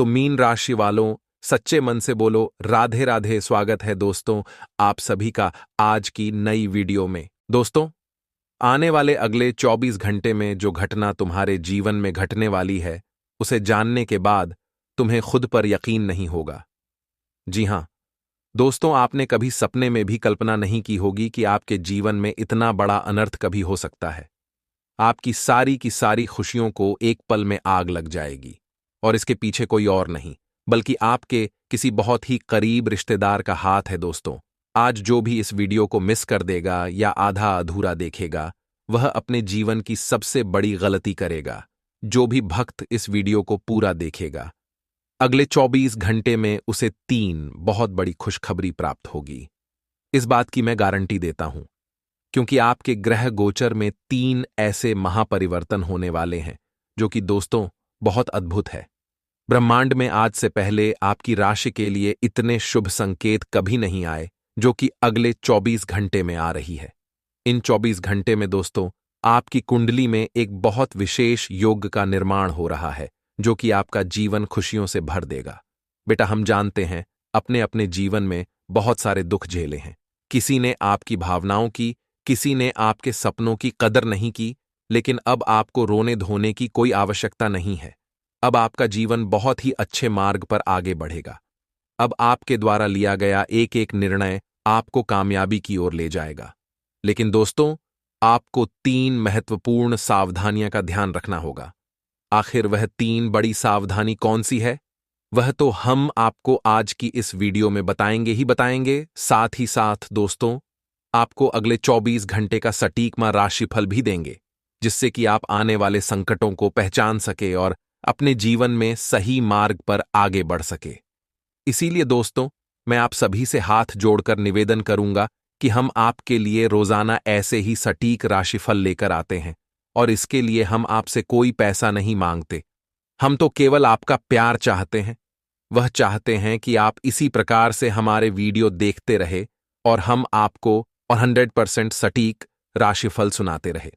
तो मीन राशि वालों, सच्चे मन से बोलो राधे राधे। स्वागत है दोस्तों आप सभी का आज की नई वीडियो में। दोस्तों, आने वाले अगले 24 घंटे में जो घटना तुम्हारे जीवन में घटने वाली है, उसे जानने के बाद तुम्हें खुद पर यकीन नहीं होगा। जी हां दोस्तों, आपने कभी सपने में भी कल्पना नहीं की होगी कि आपके जीवन में इतना बड़ा अनर्थ कभी हो सकता है। आपकी सारी की सारी खुशियों को एक पल में आग लग जाएगी, और इसके पीछे कोई और नहीं बल्कि आपके किसी बहुत ही करीब रिश्तेदार का हाथ है। दोस्तों, आज जो भी इस वीडियो को मिस कर देगा या आधा अधूरा देखेगा, वह अपने जीवन की सबसे बड़ी गलती करेगा। जो भी भक्त इस वीडियो को पूरा देखेगा, अगले 24 घंटे में उसे 3 बहुत बड़ी खुशखबरी प्राप्त होगी। इस बात की मैं गारंटी देता हूं, क्योंकि आपके ग्रह गोचर में 3 ऐसे महापरिवर्तन होने वाले हैं जो कि दोस्तों बहुत अद्भुत है। ब्रह्मांड में आज से पहले आपकी राशि के लिए इतने शुभ संकेत कभी नहीं आए जो कि अगले 24 घंटे में आ रही है। इन 24 घंटे में दोस्तों आपकी कुंडली में एक बहुत विशेष योग का निर्माण हो रहा है जो कि आपका जीवन खुशियों से भर देगा। बेटा, हम जानते हैं अपने अपने जीवन में बहुत सारे दुख झेले हैं। किसी ने आपकी भावनाओं की, किसी ने आपके सपनों की कदर नहीं की, लेकिन अब आपको रोने धोने की कोई आवश्यकता नहीं है। अब आपका जीवन बहुत ही अच्छे मार्ग पर आगे बढ़ेगा। अब आपके द्वारा लिया गया एक एक निर्णय आपको कामयाबी की ओर ले जाएगा। लेकिन दोस्तों, आपको 3 महत्वपूर्ण सावधानियां का ध्यान रखना होगा। आखिर वह 3 बड़ी सावधानी कौन सी है, वह तो हम आपको आज की इस वीडियो में बताएंगे ही बताएंगे। साथ ही साथ दोस्तों, आपको अगले 24 घंटे का सटीकमा राशिफल भी देंगे, जिससे कि आप आने वाले संकटों को पहचान सके और अपने जीवन में सही मार्ग पर आगे बढ़ सके। इसीलिए दोस्तों, मैं आप सभी से हाथ जोड़कर निवेदन करूंगा कि हम आपके लिए रोजाना ऐसे ही सटीक राशिफल लेकर आते हैं, और इसके लिए हम आपसे कोई पैसा नहीं मांगते। हम तो केवल आपका प्यार चाहते हैं। वह चाहते हैं कि आप इसी प्रकार से हमारे वीडियो देखते रहे और हम आपको 100% सटीक राशिफल सुनाते रहे।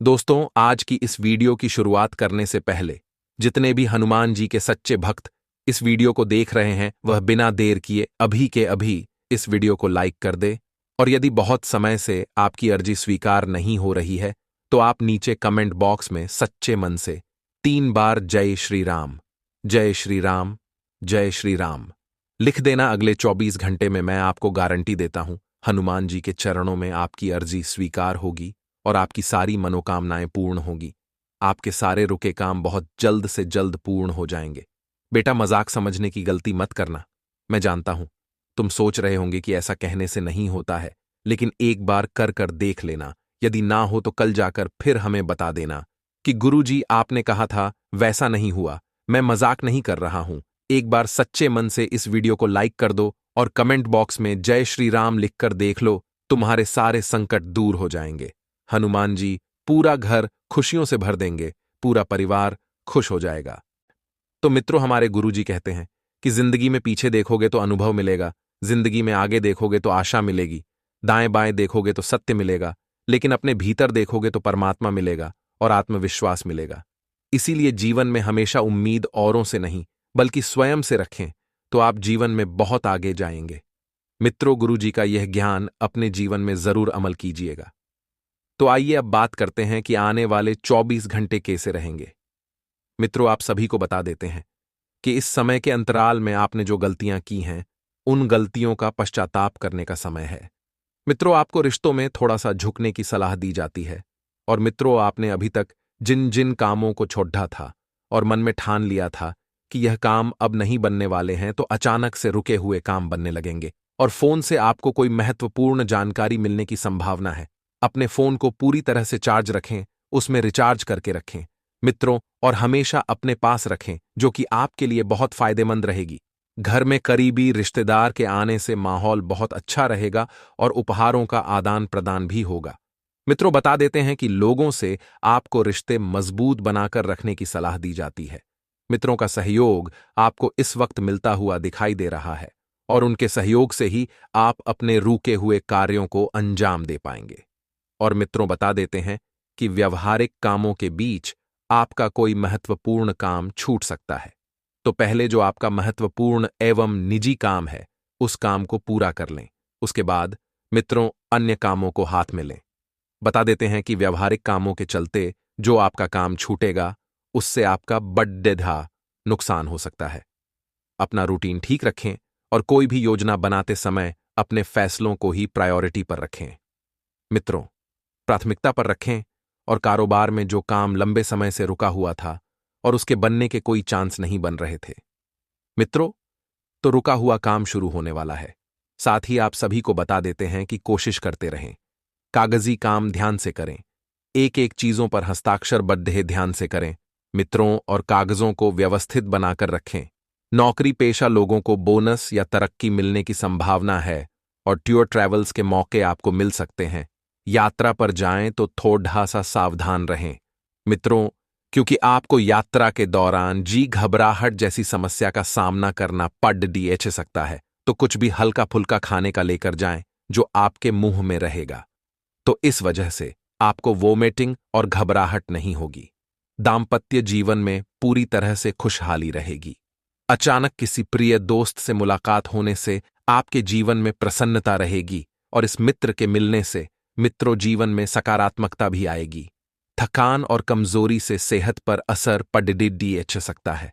दोस्तों, आज की इस वीडियो की शुरुआत करने से पहले जितने भी हनुमान जी के सच्चे भक्त इस वीडियो को देख रहे हैं, वह बिना देर किए अभी के अभी इस वीडियो को लाइक कर दे। और यदि बहुत समय से आपकी अर्जी स्वीकार नहीं हो रही है, तो आप नीचे कमेंट बॉक्स में सच्चे मन से 3 बार जय श्री राम, जय श्री राम, जय श्री राम लिख देना। अगले 24 घंटे में मैं आपको गारंटी देता हूं, हनुमान जी के चरणों में आपकी अर्जी स्वीकार होगी और आपकी सारी मनोकामनाएं पूर्ण होगी। आपके सारे रुके काम बहुत जल्द से जल्द पूर्ण हो जाएंगे। बेटा, मजाक समझने की गलती मत करना। मैं जानता हूं तुम सोच रहे होंगे कि ऐसा कहने से नहीं होता है, लेकिन एक बार कर कर देख लेना। यदि ना हो तो कल जाकर फिर हमें बता देना कि गुरुजी आपने कहा था, वैसा नहीं हुआ। मैं मजाक नहीं कर रहा हूं। एक बार सच्चे मन से इस वीडियो को लाइक कर दो और कमेंट बॉक्स में जय श्री राम लिखकर देख लो। तुम्हारे सारे संकट दूर हो जाएंगे। हनुमान जी पूरा घर खुशियों से भर देंगे, पूरा परिवार खुश हो जाएगा। तो मित्रों, हमारे गुरुजी कहते हैं कि जिंदगी में पीछे देखोगे तो अनुभव मिलेगा, जिंदगी में आगे देखोगे तो आशा मिलेगी, दाएं बाएं देखोगे तो सत्य मिलेगा, लेकिन अपने भीतर देखोगे तो परमात्मा मिलेगा और आत्मविश्वास मिलेगा। इसीलिए जीवन में हमेशा उम्मीद औरों से नहीं बल्कि स्वयं से रखें, तो आप जीवन में बहुत आगे जाएंगे। मित्रों, गुरुजी का यह ज्ञान अपने जीवन में जरूर अमल कीजिएगा। तो आइए अब बात करते हैं कि आने वाले 24 घंटे कैसे रहेंगे। मित्रों, आप सभी को बता देते हैं कि इस समय के अंतराल में आपने जो गलतियां की हैं, उन गलतियों का पश्चाताप करने का समय है। मित्रों, आपको रिश्तों में थोड़ा सा झुकने की सलाह दी जाती है। और मित्रों, आपने अभी तक जिन जिन कामों को छोड़ा था और मन में ठान लिया था कि यह काम अब नहीं बनने वाले हैं, तो अचानक से रुके हुए काम बनने लगेंगे और फोन से आपको कोई महत्वपूर्ण जानकारी मिलने की संभावना है। अपने फोन को पूरी तरह से चार्ज रखें, उसमें रिचार्ज करके रखें मित्रों, और हमेशा अपने पास रखें, जो कि आपके लिए बहुत फायदेमंद रहेगी। घर में करीबी रिश्तेदार के आने से माहौल बहुत अच्छा रहेगा और उपहारों का आदान प्रदान भी होगा। मित्रों, बता देते हैं कि लोगों से आपको रिश्ते मजबूत बनाकर रखने की सलाह दी जाती है। मित्रों का सहयोग आपको इस वक्त मिलता हुआ दिखाई दे रहा है और उनके सहयोग से ही आप अपने रुके हुए कार्यों को अंजाम दे पाएंगे। और मित्रों, बता देते हैं कि व्यवहारिक कामों के बीच आपका कोई महत्वपूर्ण काम छूट सकता है। तो पहले जो आपका महत्वपूर्ण एवं निजी काम है उस काम को पूरा कर लें। उसके बाद मित्रों अन्य कामों को हाथ में लें। बता देते हैं कि व्यवहारिक कामों के चलते जो आपका काम छूटेगा उससे आपका बड्डेधा नुकसान हो सकता है। अपना रूटीन ठीक रखें और कोई भी योजना बनाते समय अपने फैसलों को ही प्रायोरिटी पर रखें। मित्रों, प्राथमिकता पर रखें और कारोबार में जो काम लंबे समय से रुका हुआ था और उसके बनने के कोई चांस नहीं बन रहे थे, मित्रों, तो रुका हुआ काम शुरू होने वाला है। साथ ही आप सभी को बता देते हैं कि कोशिश करते रहें। कागजी काम ध्यान से करें। एक एक चीजों पर हस्ताक्षर बद्ध ध्यान से करें। मित्रों और कागजों को व्यवस्थित बनाकर रखें। नौकरी पेशा लोगों को बोनस या तरक्की मिलने की संभावना है और टूर ट्रैवल्स के मौके आपको मिल सकते हैं। यात्रा पर जाएं तो थोड़ा सा सावधान रहें। मित्रों, क्योंकि आपको यात्रा के दौरान घबराहट जैसी समस्या का सामना करना पड़ सकता है, तो कुछ भी हल्का फुल्का खाने का लेकर जाएं जो आपके मुंह में रहेगा। तो इस वजह से आपको वोमिटिंग और घबराहट नहीं होगी। दाम्पत्य जीवन में पूरी तरह से खुशहाली रहेगी। अचानक किसी प्रिय दोस्त से मुलाकात होने से आपके जीवन में प्रसन्नता रहेगी और इस मित्र के मिलने से मित्रों जीवन में सकारात्मकता भी आएगी। थकान और कमजोरी से सेहत पर असर पड़ सकता है।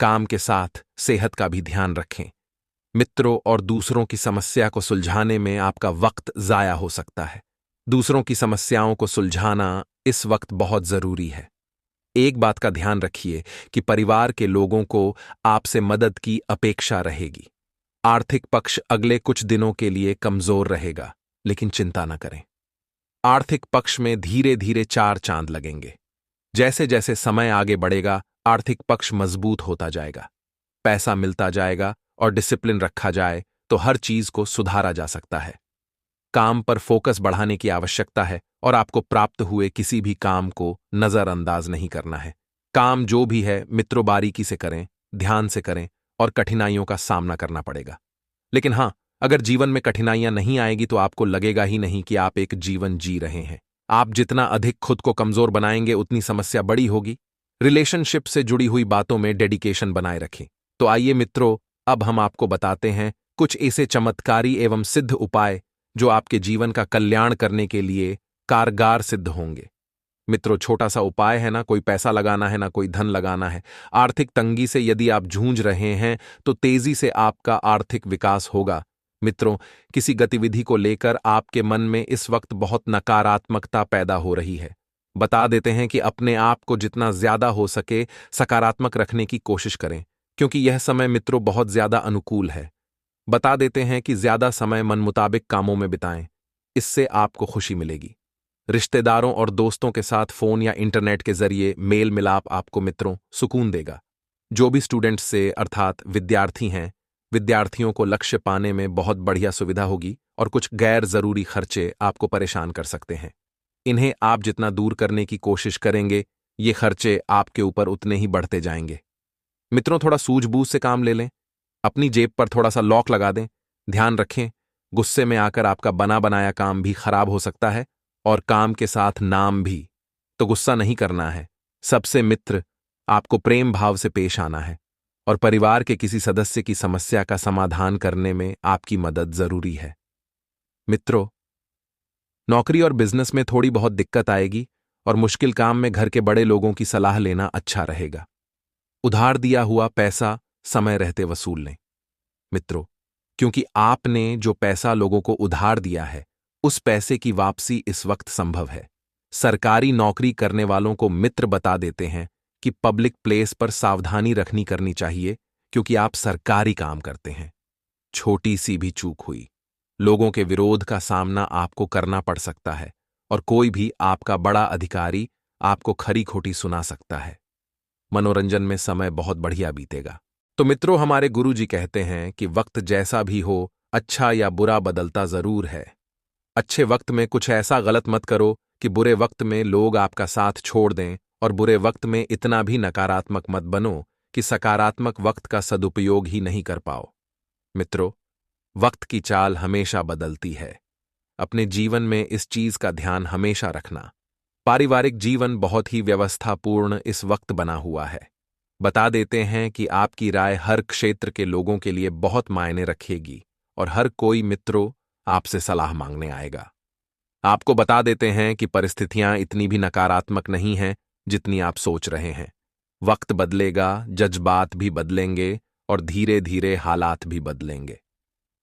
काम के साथ सेहत का भी ध्यान रखें। मित्रों और दूसरों की समस्या को सुलझाने में आपका वक्त जाया हो सकता है। दूसरों की समस्याओं को सुलझाना इस वक्त बहुत जरूरी है। एक बात का ध्यान रखिए कि परिवार के लोगों को आपसे मदद की अपेक्षा रहेगी। आर्थिक पक्ष अगले कुछ दिनों के लिए कमजोर रहेगा, लेकिन चिंता न करें। आर्थिक पक्ष में धीरे धीरे चार चांद लगेंगे। जैसे जैसे समय आगे बढ़ेगा आर्थिक पक्ष मजबूत होता जाएगा। पैसा मिलता जाएगा और डिसिप्लिन रखा जाए तो हर चीज को सुधारा जा सकता है। काम पर फोकस बढ़ाने की आवश्यकता है और आपको प्राप्त हुए किसी भी काम को नजरअंदाज नहीं करना है। काम जो भी है मित्रों बारीकी से करें, ध्यान से करें और कठिनाइयों का सामना करना पड़ेगा। लेकिन हां, अगर जीवन में कठिनाइयां नहीं आएगी तो आपको लगेगा ही नहीं कि आप एक जीवन जी रहे हैं। आप जितना अधिक खुद को कमजोर बनाएंगे उतनी समस्या बड़ी होगी। रिलेशनशिप से जुड़ी हुई बातों में डेडिकेशन बनाए रखें। तो आइए मित्रों, अब हम आपको बताते हैं कुछ ऐसे चमत्कारी एवं सिद्ध उपाय जो आपके जीवन का कल्याण करने के लिए कारगर सिद्ध होंगे। मित्रों, छोटा सा उपाय है ना, कोई पैसा लगाना है ना कोई धन लगाना है। आर्थिक तंगी से यदि आप जूझ रहे हैं तो तेजी से आपका आर्थिक विकास होगा। मित्रों, किसी गतिविधि को लेकर आपके मन में इस वक्त बहुत नकारात्मकता पैदा हो रही है। बता देते हैं कि अपने आप को जितना ज्यादा हो सके सकारात्मक रखने की कोशिश करें, क्योंकि यह समय मित्रों बहुत ज्यादा अनुकूल है। बता देते हैं कि ज्यादा समय मन मुताबिक कामों में बिताएं, इससे आपको खुशी मिलेगी। रिश्तेदारों और दोस्तों के साथ फोन या इंटरनेट के जरिए मेल मिलाप आपको मित्रों सुकून देगा। जो भी स्टूडेंट्स से अर्थात विद्यार्थी हैं, विद्यार्थियों को लक्ष्य पाने में बहुत बढ़िया सुविधा होगी और कुछ गैर जरूरी खर्चे आपको परेशान कर सकते हैं। इन्हें आप जितना दूर करने की कोशिश करेंगे ये खर्चे आपके ऊपर उतने ही बढ़ते जाएंगे। मित्रों, थोड़ा सूझबूझ से काम ले लें। अपनी जेब पर थोड़ा सा लॉक लगा दें। ध्यान रखें, गुस्से में आकर आपका बना बनाया काम भी खराब हो सकता है और काम के साथ नाम भी। तो गुस्सा नहीं करना है। सबसे मित्र आपको प्रेम भाव से पेश आना है और परिवार के किसी सदस्य की समस्या का समाधान करने में आपकी मदद जरूरी है। मित्रों, नौकरी और बिजनेस में थोड़ी बहुत दिक्कत आएगी और मुश्किल काम में घर के बड़े लोगों की सलाह लेना अच्छा रहेगा। उधार दिया हुआ पैसा समय रहते वसूल लें। मित्रों, क्योंकि आपने जो पैसा लोगों को उधार दिया है उस पैसे की वापसी इस वक्त संभव है। सरकारी नौकरी करने वालों को मित्र बता देते हैं कि पब्लिक प्लेस पर सावधानी रखनी करनी चाहिए, क्योंकि आप सरकारी काम करते हैं। छोटी सी भी चूक हुई, लोगों के विरोध का सामना आपको करना पड़ सकता है और कोई भी आपका बड़ा अधिकारी आपको खरी खोटी सुना सकता है। मनोरंजन में समय बहुत बढ़िया बीतेगा। तो मित्रों, हमारे गुरुजी कहते हैं कि वक्त जैसा भी हो, अच्छा या बुरा बदलता जरूर है। अच्छे वक्त में कुछ ऐसा गलत मत करो कि बुरे वक्त में लोग आपका साथ छोड़ दें, और बुरे वक्त में इतना भी नकारात्मक मत बनो कि सकारात्मक वक्त का सदुपयोग ही नहीं कर पाओ। मित्रों, वक्त की चाल हमेशा बदलती है। अपने जीवन में इस चीज का ध्यान हमेशा रखना। पारिवारिक जीवन बहुत ही व्यवस्थापूर्ण इस वक्त बना हुआ है। बता देते हैं कि आपकी राय हर क्षेत्र के लोगों के लिए बहुत मायने रखेगी और हर कोई मित्रों आपसे सलाह मांगने आएगा। आपको बता देते हैं कि परिस्थितियां इतनी भी नकारात्मक नहीं हैं जितनी आप सोच रहे हैं। वक्त बदलेगा, जज्बात भी बदलेंगे और धीरे धीरे हालात भी बदलेंगे।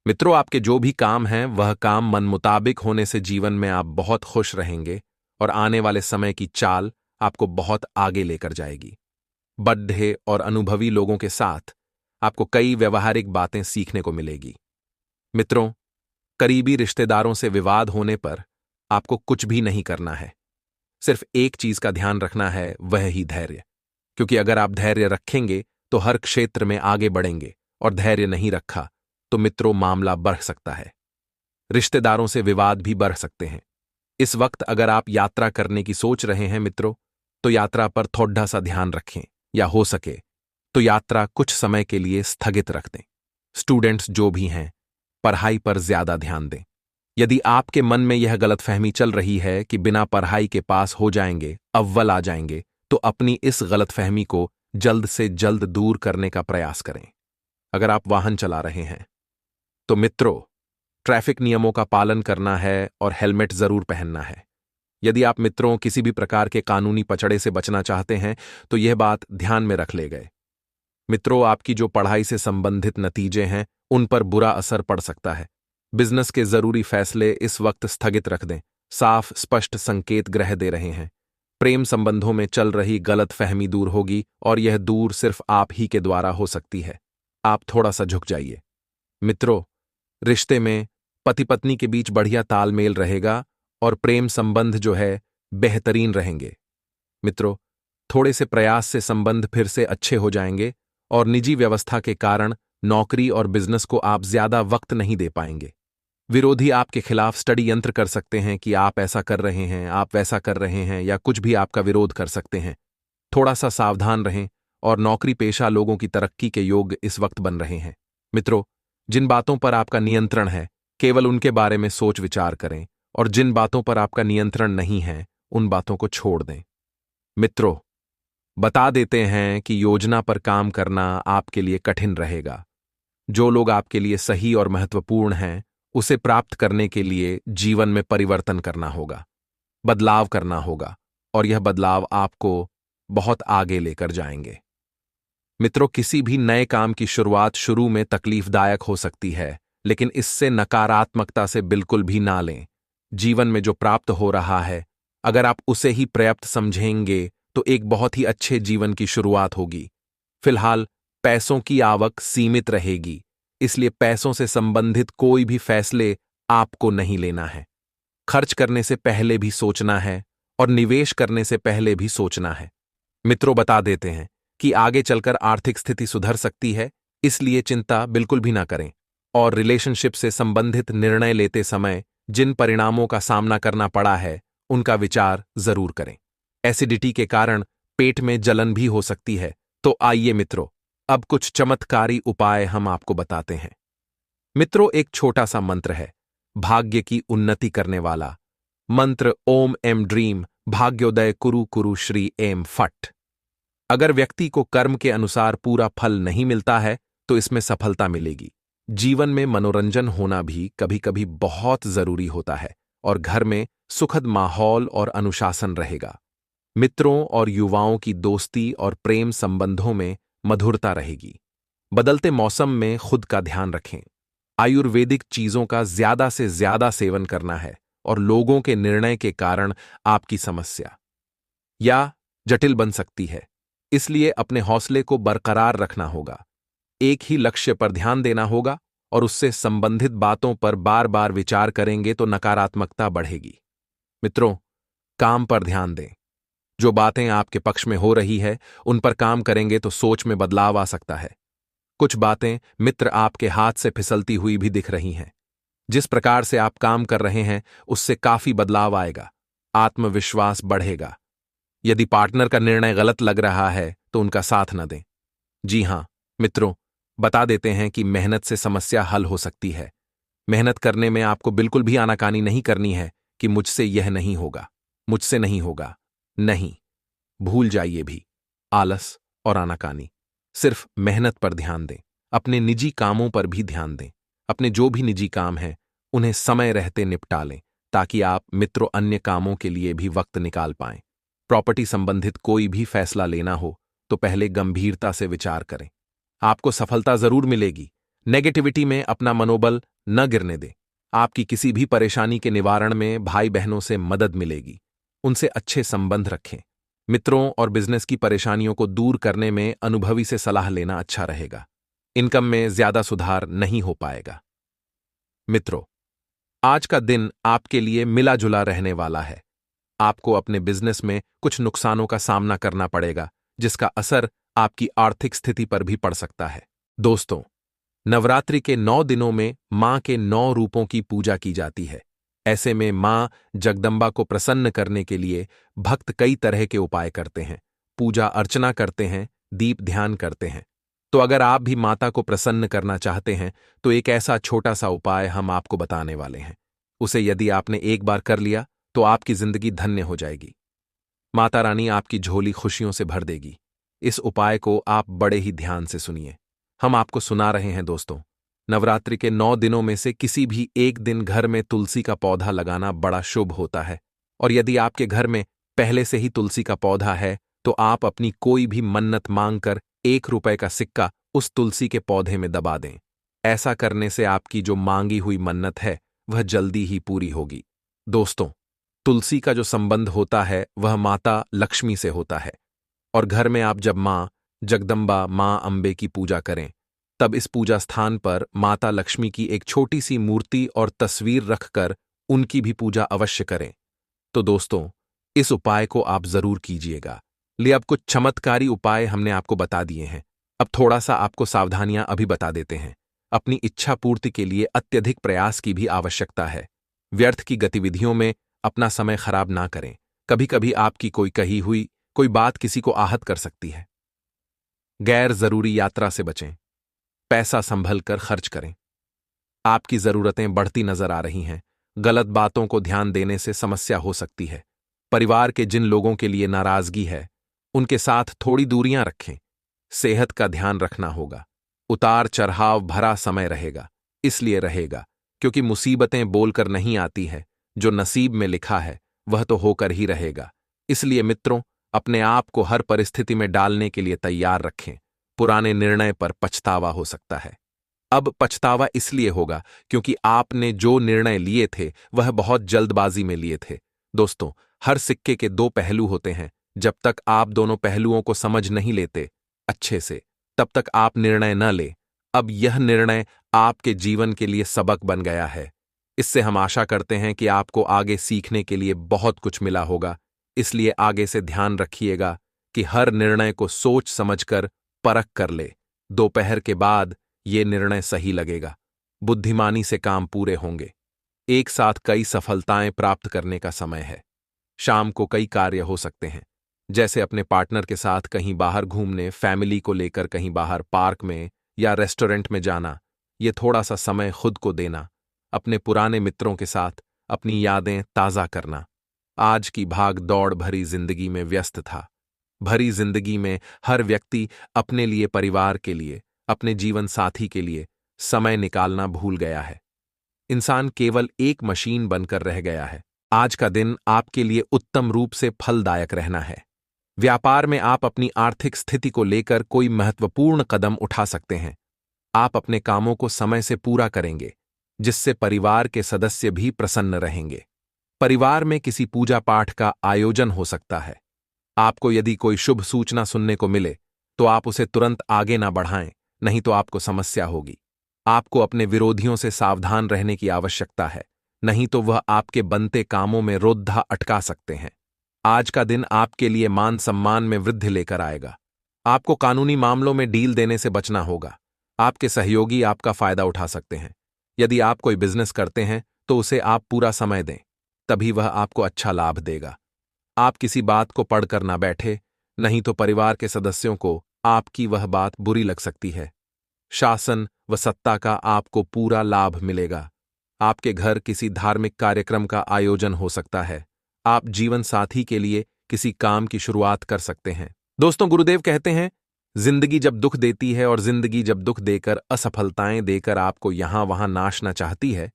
मित्रों, आपके जो भी काम हैं वह काम मन मुताबिक होने से जीवन में आप बहुत खुश रहेंगे और आने वाले समय की चाल आपको बहुत आगे लेकर जाएगी। बड्ढे और अनुभवी लोगों के साथ आपको कई व्यवहारिक बातें सीखने को मिलेगी। मित्रों, करीबी रिश्तेदारों से विवाद होने पर आपको कुछ भी नहीं करना है। सिर्फ एक चीज का ध्यान रखना है, वह ही धैर्य। क्योंकि अगर आप धैर्य रखेंगे तो हर क्षेत्र में आगे बढ़ेंगे और धैर्य नहीं रखा तो मित्रों मामला बढ़ सकता है। रिश्तेदारों से विवाद भी बढ़ सकते हैं। इस वक्त अगर आप यात्रा करने की सोच रहे हैं मित्रों, तो यात्रा पर थोड़ा सा ध्यान रखें, या हो सके तो यात्रा कुछ समय के लिए स्थगित रख दें। स्टूडेंट्स जो भी हैं, पढ़ाई पर ज्यादा ध्यान दें। यदि आपके मन में यह गलतफहमी चल रही है कि बिना पढ़ाई के पास हो जाएंगे, अव्वल आ जाएंगे, तो अपनी इस गलतफहमी को जल्द से जल्द दूर करने का प्रयास करें। अगर आप वाहन चला रहे हैं तो मित्रों, ट्रैफिक नियमों का पालन करना है और हेलमेट जरूर पहनना है। यदि आप मित्रों किसी भी प्रकार के कानूनी पचड़े से बचना चाहते हैं तो यह बात ध्यान में रख ले गए। मित्रों, आपकी जो पढ़ाई से संबंधित नतीजे हैं उन पर बुरा असर पड़ सकता है। बिजनेस के जरूरी फैसले इस वक्त स्थगित रख दें। साफ स्पष्ट संकेत ग्रह दे रहे हैं। प्रेम संबंधों में चल रही गलत फहमी दूर होगी और यह दूर सिर्फ आप ही के द्वारा हो सकती है। आप थोड़ा सा झुक जाइए। मित्रों, रिश्ते में पति पत्नी के बीच बढ़िया तालमेल रहेगा और प्रेम संबंध जो है बेहतरीन रहेंगे। मित्रों, थोड़े से प्रयास से संबंध फिर से अच्छे हो जाएंगे और निजी व्यवस्था के कारण नौकरी और बिजनेस को आप ज्यादा वक्त नहीं दे पाएंगे। विरोधी आपके खिलाफ स्टडी यंत्र कर सकते हैं कि आप ऐसा कर रहे हैं, आप वैसा कर रहे हैं, या कुछ भी आपका विरोध कर सकते हैं। थोड़ा सा सावधान रहें और नौकरी पेशा लोगों की तरक्की के योग इस वक्त बन रहे हैं। मित्रों, जिन बातों पर आपका नियंत्रण है केवल उनके बारे में सोच विचार करें और जिन बातों पर आपका नियंत्रण नहीं है उन बातों को छोड़ दें। मित्रों, बता देते हैं कि योजना पर काम करना आपके लिए कठिन रहेगा। जो लोग आपके लिए सही और महत्वपूर्ण हैं उसे प्राप्त करने के लिए जीवन में परिवर्तन करना होगा, बदलाव करना होगा, और यह बदलाव आपको बहुत आगे लेकर जाएंगे। मित्रों, किसी भी नए काम की शुरुआत शुरू में तकलीफदायक हो सकती है, लेकिन इससे नकारात्मकता से बिल्कुल भी ना लें। जीवन में जो प्राप्त हो रहा है अगर आप उसे ही पर्याप्त समझेंगे तो एक बहुत ही अच्छे जीवन की शुरुआत होगी। फिलहाल पैसों की आवक सीमित रहेगी, इसलिए पैसों से संबंधित कोई भी फैसले आपको नहीं लेना है। खर्च करने से पहले भी सोचना है और निवेश करने से पहले भी सोचना है। मित्रों, बता देते हैं कि आगे चलकर आर्थिक स्थिति सुधर सकती है, इसलिए चिंता बिल्कुल भी ना करें और रिलेशनशिप से संबंधित निर्णय लेते समय जिन परिणामों का सामना करना पड़ा है उनका विचार जरूर करें। एसिडिटी के कारण पेट में जलन भी हो सकती है। तो आइए मित्रों, अब कुछ चमत्कारी उपाय हम आपको बताते हैं। मित्रों, एक छोटा सा मंत्र है, भाग्य की उन्नति करने वाला मंत्र। ओम एम ड्रीम भाग्योदय कुरु कुरु श्री एम फट। अगर व्यक्ति को कर्म के अनुसार पूरा फल नहीं मिलता है तो इसमें सफलता मिलेगी। जीवन में मनोरंजन होना भी कभी कभी बहुत जरूरी होता है और घर में सुखद माहौल और अनुशासन रहेगा। मित्रों और युवाओं की दोस्ती और प्रेम संबंधों में मधुरता रहेगी। बदलते मौसम में खुद का ध्यान रखें। आयुर्वेदिक चीजों का ज्यादा से ज्यादा सेवन करना है और लोगों के निर्णय के कारण आपकी समस्या या जटिल बन सकती है, इसलिए अपने हौसले को बरकरार रखना होगा। एक ही लक्ष्य पर ध्यान देना होगा और उससे संबंधित बातों पर बार बार विचार करेंगे तो नकारात्मकता बढ़ेगी। मित्रों, काम पर ध्यान दें। जो बातें आपके पक्ष में हो रही है उन पर काम करेंगे तो सोच में बदलाव आ सकता है। कुछ बातें मित्र आपके हाथ से फिसलती हुई भी दिख रही हैं। जिस प्रकार से आप काम कर रहे हैं उससे काफी बदलाव आएगा, आत्मविश्वास बढ़ेगा। यदि पार्टनर का निर्णय गलत लग रहा है तो उनका साथ न दें। जी हां मित्रों, बता देते हैं कि मेहनत से समस्या हल हो सकती है। मेहनत करने में आपको बिल्कुल भी आनाकानी नहीं करनी है कि मुझसे यह नहीं होगा, मुझसे नहीं होगा। नहीं, भूल जाइए भी। आलस और आनाकानी। सिर्फ मेहनत पर ध्यान दें, अपने निजी कामों पर भी ध्यान दें। अपने जो भी निजी काम हैं उन्हें समय रहते निपटा लें, ताकि आप मित्रों अन्य कामों के लिए भी वक्त निकाल पाएं। प्रॉपर्टी संबंधित कोई भी फैसला लेना हो तो पहले गंभीरता से विचार करें। आपको सफलता जरूर मिलेगी। नेगेटिविटी में अपना मनोबल न गिरने दें। आपकी किसी भी परेशानी के निवारण में भाई बहनों से मदद मिलेगी। उनसे अच्छे संबंध रखें। मित्रों और बिजनेस की परेशानियों को दूर करने में अनुभवी से सलाह लेना अच्छा रहेगा। इनकम में ज्यादा सुधार नहीं हो पाएगा। मित्रों, आज का दिन आपके लिए मिला जुला रहने वाला है। आपको अपने बिजनेस में कुछ नुकसानों का सामना करना पड़ेगा, जिसका असर आपकी आर्थिक स्थिति पर भी पड़ सकता है। दोस्तों, नवरात्रि के 9 दिनों में मां के 9 रूपों की पूजा की जाती है। ऐसे में मां जगदम्बा को प्रसन्न करने के लिए भक्त कई तरह के उपाय करते हैं, पूजा अर्चना करते हैं, दीप ध्यान करते हैं। तो अगर आप भी माता को प्रसन्न करना चाहते हैं तो एक ऐसा छोटा सा उपाय हम आपको बताने वाले हैं। उसे यदि आपने एक बार कर लिया तो आपकी जिंदगी धन्य हो जाएगी। माता रानी आपकी झोली खुशियों से भर देगी। इस उपाय को आप बड़े ही ध्यान से सुनिए। हम आपको सुना रहे हैं दोस्तों। नवरात्रि के 9 दिनों में से किसी भी एक दिन घर में तुलसी का पौधा लगाना बड़ा शुभ होता है। और यदि आपके घर में पहले से ही तुलसी का पौधा है तो आप अपनी कोई भी मन्नत मांगकर 1 रुपए का सिक्का उस तुलसी के पौधे में दबा दें। ऐसा करने से आपकी जो मांगी हुई मन्नत है वह जल्दी ही पूरी होगी। दोस्तों, तुलसी का जो संबंध होता है वह माता लक्ष्मी से होता है। और घर में आप जब मां जगदम्बा, मां अंबे की पूजा करें तब इस पूजा स्थान पर माता लक्ष्मी की एक छोटी सी मूर्ति और तस्वीर रखकर उनकी भी पूजा अवश्य करें। तो दोस्तों, इस उपाय को आप जरूर कीजिएगा। लिए अब कुछ चमत्कारी उपाय हमने आपको बता दिए हैं। अब थोड़ा सा आपको सावधानियां अभी बता देते हैं। अपनी इच्छा पूर्ति के लिए अत्यधिक प्रयास की भी आवश्यकता है। व्यर्थ की गतिविधियों में अपना समय खराब ना करें। कभी कभी आपकी कोई कही हुई कोई बात किसी को आहत कर सकती है। गैर जरूरी यात्रा से बचें। पैसा संभल कर खर्च करें। आपकी जरूरतें बढ़ती नजर आ रही हैं। गलत बातों को ध्यान देने से समस्या हो सकती है। परिवार के जिन लोगों के लिए नाराजगी है उनके साथ थोड़ी दूरियां रखें। सेहत का ध्यान रखना होगा। उतार चढ़ाव भरा समय रहेगा, इसलिए रहेगा क्योंकि मुसीबतें बोलकर नहीं आती है। जो नसीब में लिखा है वह तो होकर ही रहेगा। इसलिए मित्रों, अपने आप को हर परिस्थिति में डालने के लिए तैयार रखें। पुराने निर्णय पर पछतावा हो सकता है। अब पछतावा इसलिए होगा क्योंकि आपने जो निर्णय लिए थे वह बहुत जल्दबाजी में लिए थे। दोस्तों, हर सिक्के के 2 पहलू होते हैं। जब तक आप दोनों पहलुओं को समझ नहीं लेते अच्छे से, तब तक आप निर्णय न लें। अब यह निर्णय आपके जीवन के लिए सबक बन गया है। इससे हम आशा करते हैं कि आपको आगे सीखने के लिए बहुत कुछ मिला होगा। इसलिए आगे से ध्यान रखिएगा कि हर निर्णय को सोच समझकर परख कर ले। दोपहर के बाद ये निर्णय सही लगेगा। बुद्धिमानी से काम पूरे होंगे। एक साथ कई सफलताएं प्राप्त करने का समय है। शाम को कई कार्य हो सकते हैं, जैसे अपने पार्टनर के साथ कहीं बाहर घूमने, फैमिली को लेकर कहीं बाहर पार्क में या रेस्टोरेंट में जाना। ये थोड़ा सा समय खुद को देना। अपने पुराने मित्रों के साथ अपनी यादें ताज़ा करना। आज की भाग दौड़ भरी जिंदगी में व्यस्त था। भरी जिंदगी में हर व्यक्ति अपने लिए, परिवार के लिए, अपने जीवन साथी के लिए समय निकालना भूल गया है। इंसान केवल एक मशीन बनकर रह गया है। आज का दिन आपके लिए उत्तम रूप से फलदायक रहना है। व्यापार में आप अपनी आर्थिक स्थिति को लेकर कोई महत्वपूर्ण कदम उठा सकते हैं। आप अपने कामों को समय से पूरा करेंगे, जिससे परिवार के सदस्य भी प्रसन्न रहेंगे। परिवार में किसी पूजा पाठ का आयोजन हो सकता है। आपको यदि कोई शुभ सूचना सुनने को मिले तो आप उसे तुरंत आगे ना बढ़ाएं, नहीं तो आपको समस्या होगी। आपको अपने विरोधियों से सावधान रहने की आवश्यकता है, नहीं तो वह आपके बनते कामों में रोधा अटका सकते हैं। आज का दिन आपके लिए मान सम्मान में वृद्धि लेकर आएगा। आपको कानूनी मामलों में डील देने से बचना होगा। आपके सहयोगी आपका फायदा उठा सकते हैं। यदि आप कोई बिजनेस करते हैं तो उसे आप पूरा समय दें, तभी वह आपको अच्छा लाभ देगा। आप किसी बात को पढ़कर ना बैठे, नहीं तो परिवार के सदस्यों को आपकी वह बात बुरी लग सकती है। शासन व सत्ता का आपको पूरा लाभ मिलेगा। आपके घर किसी धार्मिक कार्यक्रम का आयोजन हो सकता है। आप जीवन साथी के लिए किसी काम की शुरुआत कर सकते हैं। दोस्तों, गुरुदेव कहते हैं जिंदगी जब दुख देती है और जिंदगी जब दुख देकर असफलताएं देकर आपको यहां वहां नाशना चाहती है,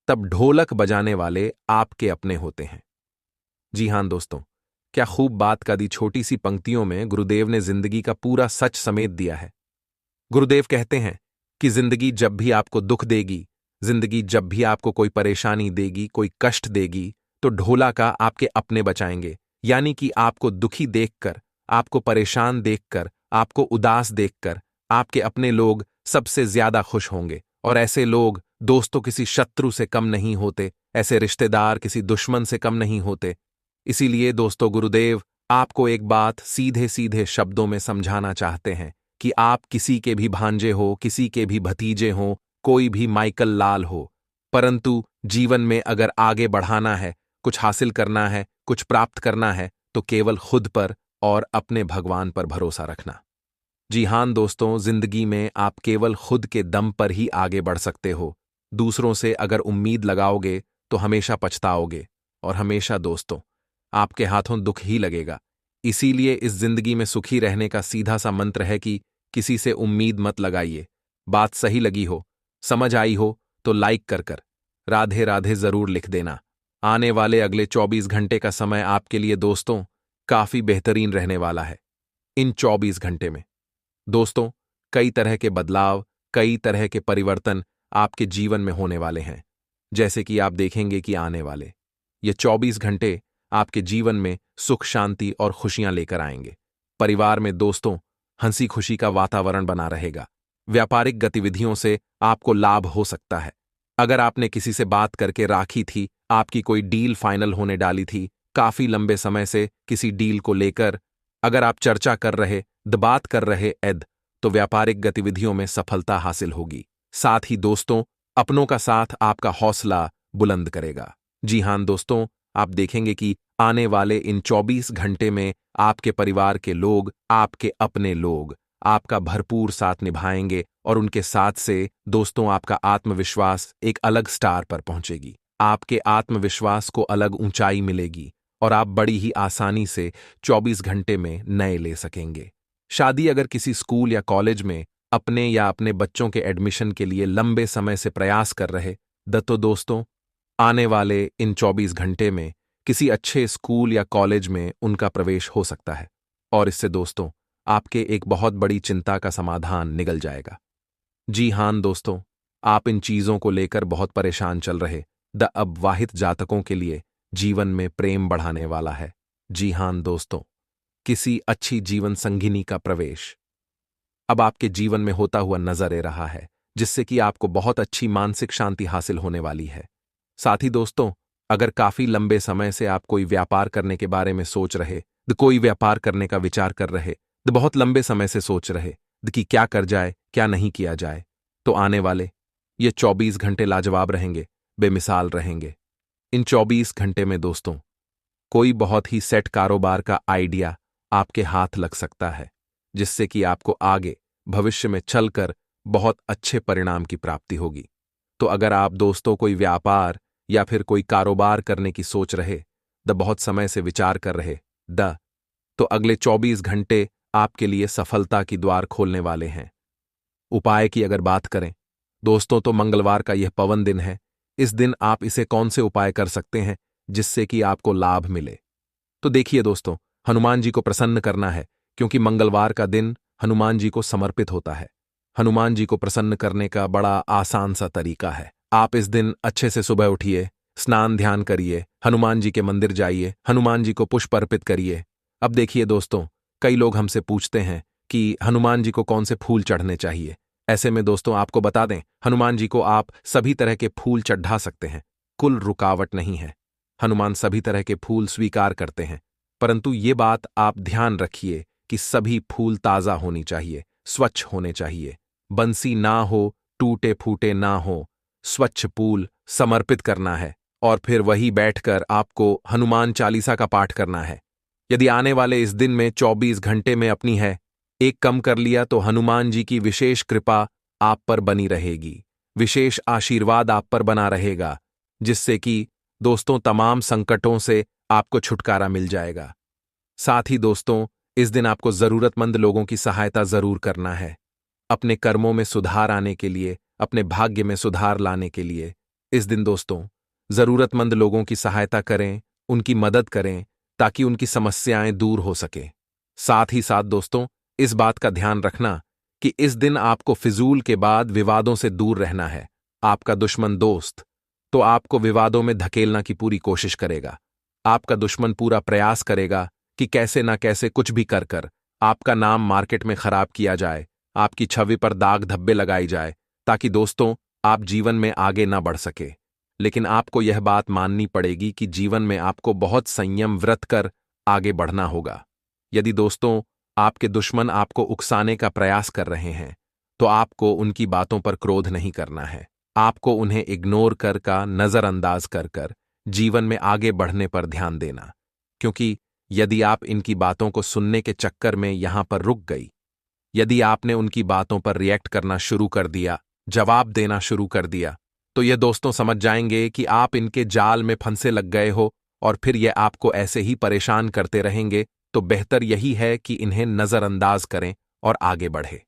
तब ढोलक बजाने वाले आपके अपने होते हैं। जी हां दोस्तों, क्या खूब बात का दी छोटी सी पंक्तियों में गुरुदेव ने जिंदगी का पूरा सच समेट दिया है। गुरुदेव कहते हैं कि जिंदगी जब भी आपको दुख देगी, जिंदगी जब भी आपको कोई परेशानी देगी, कोई कष्ट देगी, तो ढोला का आपके अपने बचाएंगे। यानी कि आपको दुखी देखकर, आपको परेशान देखकर, आपको उदास देखकर आपके अपने लोग सबसे ज्यादा खुश होंगे। और ऐसे लोग दोस्तों किसी शत्रु से कम नहीं होते, ऐसे रिश्तेदार किसी दुश्मन से कम नहीं होते। इसीलिए दोस्तों, गुरुदेव आपको एक बात सीधे सीधे शब्दों में समझाना चाहते हैं कि आप किसी के भी भांजे हो, किसी के भी भतीजे हो, कोई भी माइकल लाल हो, परंतु जीवन में अगर आगे बढ़ाना है, कुछ हासिल करना है, कुछ प्राप्त करना है, तो केवल खुद पर और अपने भगवान पर भरोसा रखना। जी हां दोस्तों, जिंदगी में आप केवल खुद के दम पर ही आगे बढ़ सकते हो। दूसरों से अगर उम्मीद लगाओगे तो हमेशा पछताओगे, और हमेशा दोस्तों आपके हाथों दुख ही लगेगा। इसीलिए इस जिंदगी में सुखी रहने का सीधा सा मंत्र है कि किसी से उम्मीद मत लगाइए। बात सही लगी हो, समझ आई हो, तो लाइक कर राधे राधे जरूर लिख देना। आने वाले अगले 24 घंटे का समय आपके लिए दोस्तों काफी बेहतरीन रहने वाला है। इन 24 घंटे में दोस्तों कई तरह के बदलाव, कई तरह के परिवर्तन आपके जीवन में होने वाले हैं। जैसे कि आप देखेंगे कि आने वाले ये 24 घंटे आपके जीवन में सुख, शांति और खुशियां लेकर आएंगे। परिवार में दोस्तों हंसी खुशी का वातावरण बना रहेगा। व्यापारिक गतिविधियों से आपको लाभ हो सकता है। अगर आपने किसी से बात करके राखी थी, आपकी कोई डील फाइनल होने डाली थी, काफी लंबे समय से किसी डील को लेकर अगर आप चर्चा कर रहे, बात कर रहे तो व्यापारिक गतिविधियों में सफलता हासिल होगी। साथ ही दोस्तों अपनों का साथ आपका हौसला बुलंद करेगा। जी हां दोस्तों, आप देखेंगे कि आने वाले इन 24 घंटे में आपके परिवार के लोग, आपके अपने लोग आपका भरपूर साथ निभाएंगे, और उनके साथ से दोस्तों आपका आत्मविश्वास एक अलग स्टार पर पहुंचेगी। आपके आत्मविश्वास को अलग ऊंचाई मिलेगी और आप बड़ी ही आसानी से 24 घंटे में नए ले सकेंगे। शादी अगर किसी स्कूल या कॉलेज में अपने या अपने बच्चों के एडमिशन के लिए लंबे समय से प्रयास कर रहे तो दोस्तों आने वाले इन 24 घंटे में किसी अच्छे स्कूल या कॉलेज में उनका प्रवेश हो सकता है, और इससे दोस्तों आपके एक बहुत बड़ी चिंता का समाधान निकल जाएगा। जी हां दोस्तों, आप इन चीजों को लेकर बहुत परेशान चल रहे अविवाहित जातकों के लिए जीवन में प्रेम बढ़ाने वाला है। जी हां दोस्तों, किसी अच्छी जीवन संगिनी का प्रवेश अब आपके जीवन में होता हुआ नजर आ रहा है, जिससे कि आपको बहुत अच्छी मानसिक शांति हासिल होने वाली है। साथ ही दोस्तों, अगर काफी लंबे समय से आप कोई व्यापार करने के बारे में सोच रहे, कोई व्यापार करने का विचार कर रहे, बहुत लंबे समय से सोच रहे कि क्या कर जाए, क्या नहीं किया जाए, तो आने वाले ये 24 घंटे लाजवाब रहेंगे, बेमिसाल रहेंगे। इन 24 घंटे में दोस्तों कोई बहुत ही सेट कारोबार का आइडिया आपके हाथ लग सकता है, जिससे कि आपको आगे भविष्य में चलकर बहुत अच्छे परिणाम की प्राप्ति होगी। तो अगर आप दोस्तों कोई व्यापार या फिर कोई कारोबार करने की सोच रहे, बहुत समय से विचार कर रहे, तो अगले 24 घंटे आपके लिए सफलता की द्वार खोलने वाले हैं। उपाय की अगर बात करें दोस्तों, तो मंगलवार का यह पवन दिन है। इस दिन आप इसे कौन से उपाय कर सकते हैं जिससे कि आपको लाभ मिले? तो देखिए दोस्तों, हनुमान जी को प्रसन्न करना है, क्योंकि मंगलवार का दिन हनुमान जी को समर्पित होता है। हनुमान जी को प्रसन्न करने का बड़ा आसान सा तरीका है। आप इस दिन अच्छे से सुबह उठिए, स्नान ध्यान करिए, हनुमान जी के मंदिर जाइए, हनुमान जी को पुष्प अर्पित करिए। अब देखिए दोस्तों, कई लोग हमसे पूछते हैं कि हनुमान जी को कौन से फूल चढ़ने चाहिए। ऐसे में दोस्तों आपको बता दें, हनुमान जी को आप सभी तरह के फूल चढ़ा सकते हैं, कुल रुकावट नहीं है। हनुमान सभी तरह के फूल स्वीकार करते हैं, परंतु ये बात आप ध्यान रखिए कि सभी फूल ताजा होनी चाहिए, स्वच्छ होने चाहिए, बंसी ना हो, टूटे फूटे ना हो, स्वच्छ फूल समर्पित करना है, और फिर वही बैठकर आपको हनुमान चालीसा का पाठ करना है। यदि आने वाले इस दिन में 24 घंटे में अपनी है एक कम कर लिया, तो हनुमान जी की विशेष कृपा आप पर बनी रहेगी, विशेष आशीर्वाद आप पर बना रहेगा, जिससे कि दोस्तों तमाम संकटों से आपको छुटकारा मिल जाएगा। साथ ही दोस्तों इस दिन आपको जरूरतमंद लोगों की सहायता जरूर करना है। अपने कर्मों में सुधार आने के लिए, अपने भाग्य में सुधार लाने के लिए इस दिन दोस्तों जरूरतमंद लोगों की सहायता करें, उनकी मदद करें ताकि उनकी समस्याएं दूर हो सके। साथ ही साथ दोस्तों इस बात का ध्यान रखना कि इस दिन आपको फिजूल के बाद विवादों से दूर रहना है। आपका दुश्मन दोस्त तो आपको विवादों में धकेलना की पूरी कोशिश करेगा। आपका दुश्मन पूरा प्रयास करेगा कि कैसे ना कैसे कुछ भी कर कर आपका नाम मार्केट में खराब किया जाए, आपकी छवि पर दाग धब्बे लगाई जाए, ताकि दोस्तों आप जीवन में आगे ना बढ़ सके। लेकिन आपको यह बात माननी पड़ेगी कि जीवन में आपको बहुत संयम व्रत कर आगे बढ़ना होगा। यदि दोस्तों आपके दुश्मन आपको उकसाने का प्रयास कर रहे हैं तो आपको उनकी बातों पर क्रोध नहीं करना है। आपको उन्हें इग्नोर कर का नजरअंदाज कर कर जीवन में आगे बढ़ने पर ध्यान देना, क्योंकि यदि आप इनकी बातों को सुनने के चक्कर में यहां पर रुक गई, यदि आपने उनकी बातों पर रिएक्ट करना शुरू कर दिया, जवाब देना शुरू कर दिया, तो ये दोस्तों समझ जाएंगे कि आप इनके जाल में फंसे लग गए हो और फिर ये आपको ऐसे ही परेशान करते रहेंगे। तो बेहतर यही है कि इन्हें नजरअंदाज करें और आगे बढ़े।